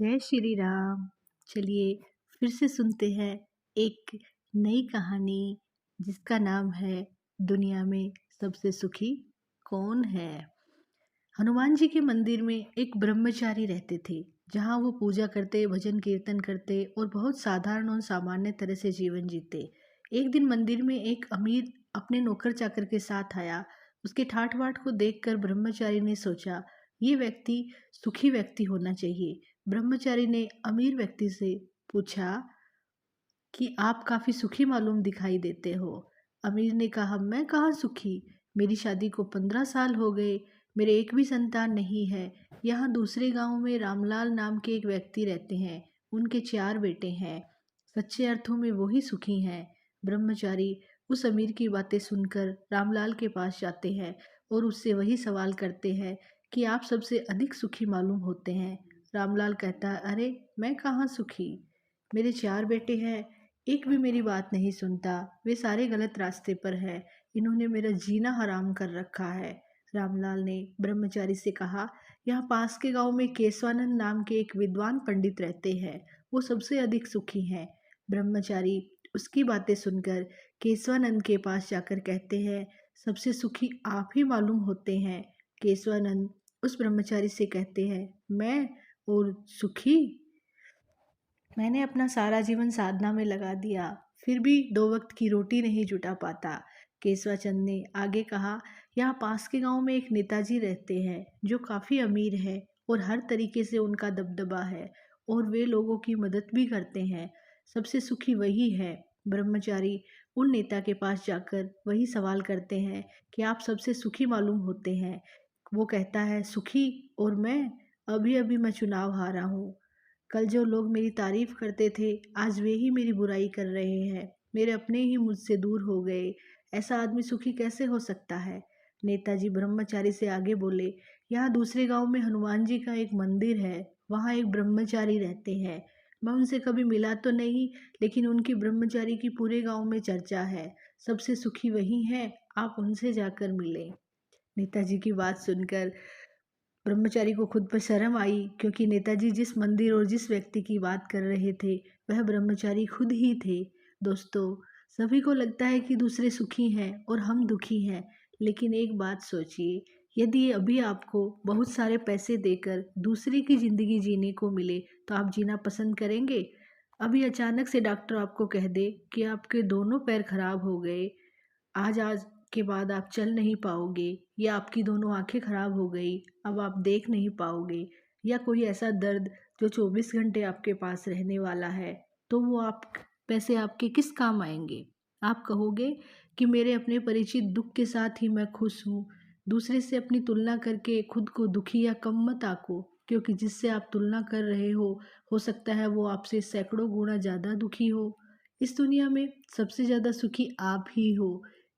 जय श्री राम। चलिए फिर से सुनते हैं एक नई कहानी जिसका नाम है दुनिया में सबसे सुखी कौन है। हनुमान जी के मंदिर में एक ब्रह्मचारी रहते थे जहाँ वो पूजा करते, भजन कीर्तन करते और बहुत साधारण और सामान्य तरह से जीवन जीते। एक दिन मंदिर में एक अमीर अपने नौकर चाकर के साथ आया। उसके ठाठ बाट को देखकर ब्रह्मचारी ने सोचा, ये व्यक्ति सुखी व्यक्ति होना चाहिए। ब्रह्मचारी ने अमीर व्यक्ति से पूछा कि आप काफ़ी सुखी मालूम दिखाई देते हो। अमीर ने कहा, मैं कहाँ सुखी, मेरी शादी को 15 साल हो गए, मेरे एक भी संतान नहीं है। यहाँ दूसरे गांव में रामलाल नाम के एक व्यक्ति रहते हैं, उनके 4 बेटे हैं। सच्चे अर्थों में वही सुखी हैं। ब्रह्मचारी उस अमीर की बातें सुनकर रामलाल के पास जाते हैं और उससे वही सवाल करते हैं कि आप सबसे अधिक सुखी मालूम होते हैं। रामलाल कहता है, अरे मैं कहाँ सुखी, मेरे 4 बेटे हैं, एक भी मेरी बात नहीं सुनता, वे सारे गलत रास्ते पर हैं, इन्होंने मेरा जीना हराम कर रखा है। रामलाल ने ब्रह्मचारी से कहा, यहाँ पास के गांव में केशवानंद नाम के एक विद्वान पंडित रहते हैं, वो सबसे अधिक सुखी हैं। ब्रह्मचारी उसकी बातें सुनकर केशवानंद के पास जाकर कहते हैं, सबसे सुखी आप ही मालूम होते हैं। केशवानंद उस ब्रह्मचारी से कहते हैं, मैं और सुखी, मैंने अपना सारा जीवन साधना में लगा दिया, फिर भी 2 वक्त की रोटी नहीं जुटा पाता। केशवाचंद ने आगे कहा, यहाँ पास के गांव में एक नेताजी रहते हैं जो काफ़ी अमीर है और हर तरीके से उनका दबदबा है और वे लोगों की मदद भी करते हैं। सबसे सुखी वही है। ब्रह्मचारी उन नेता के पास जाकर वही सवाल करते हैं कि आप सबसे सुखी मालूम होते हैं। वो कहता है, सुखी और मैं, अभी अभी मैं चुनाव हारा हूँ। कल जो लोग मेरी तारीफ करते थे, आज वे ही मेरी बुराई कर रहे हैं, मेरे अपने ही मुझसे दूर हो गए। ऐसा आदमी सुखी कैसे हो सकता है। नेताजी ब्रह्मचारी से आगे बोले, यहाँ दूसरे गांव में हनुमान जी का एक मंदिर है, वहाँ एक ब्रह्मचारी रहते हैं। मैं उनसे कभी मिला तो नहीं, लेकिन उनकी ब्रह्मचारी की पूरे गांव में चर्चा है। सबसे सुखी वही हैं, आप उनसे जाकर मिलें। नेताजी की बात सुनकर ब्रह्मचारी को खुद पर शर्म आई, क्योंकि नेताजी जिस मंदिर और जिस व्यक्ति की बात कर रहे थे वह ब्रह्मचारी खुद ही थे। दोस्तों, सभी को लगता है कि दूसरे सुखी हैं और हम दुखी हैं, लेकिन एक बात सोचिए, यदि अभी आपको बहुत सारे पैसे देकर दूसरे की ज़िंदगी जीने को मिले तो आप जीना पसंद करेंगे। अभी अचानक से डॉक्टर आपको कह दे कि आपके दोनों पैर खराब हो गए, आज आज के बाद आप चल नहीं पाओगे, या आपकी दोनों आंखें खराब हो गई, अब आप देख नहीं पाओगे, या कोई ऐसा दर्द जो 24 घंटे आपके पास रहने वाला है, तो वो आप पैसे आपके किस काम आएंगे। आप कहोगे कि मेरे अपने परिचित दुख के साथ ही मैं खुश हूँ। दूसरे से अपनी तुलना करके खुद को दुखी या कम मत आको, क्योंकि जिससे आप तुलना कर रहे हो सकता है वो आपसे सैकड़ों गुना ज़्यादा दुखी हो। इस दुनिया में सबसे ज़्यादा सुखी आप ही हो,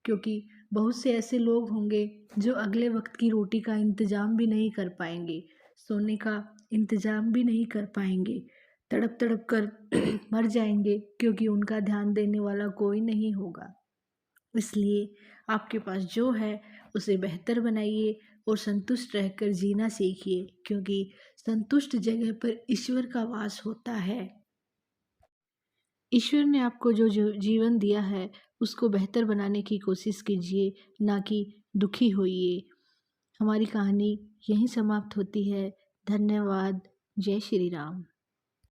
क्योंकि बहुत से ऐसे लोग होंगे जो अगले वक्त की रोटी का इंतज़ाम भी नहीं कर पाएंगे, सोने का इंतज़ाम भी नहीं कर पाएंगे, तड़प तड़प कर मर जाएंगे, क्योंकि उनका ध्यान देने वाला कोई नहीं होगा। इसलिए आपके पास जो है उसे बेहतर बनाइए और संतुष्ट रहकर जीना सीखिए, क्योंकि संतुष्ट जगह पर ईश्वर का वास होता है। ईश्वर ने आपको जो जो जीवन दिया है उसको बेहतर बनाने की कोशिश कीजिए, ना कि दुखी होइए। हमारी कहानी यहीं समाप्त होती है। धन्यवाद। जय श्री राम।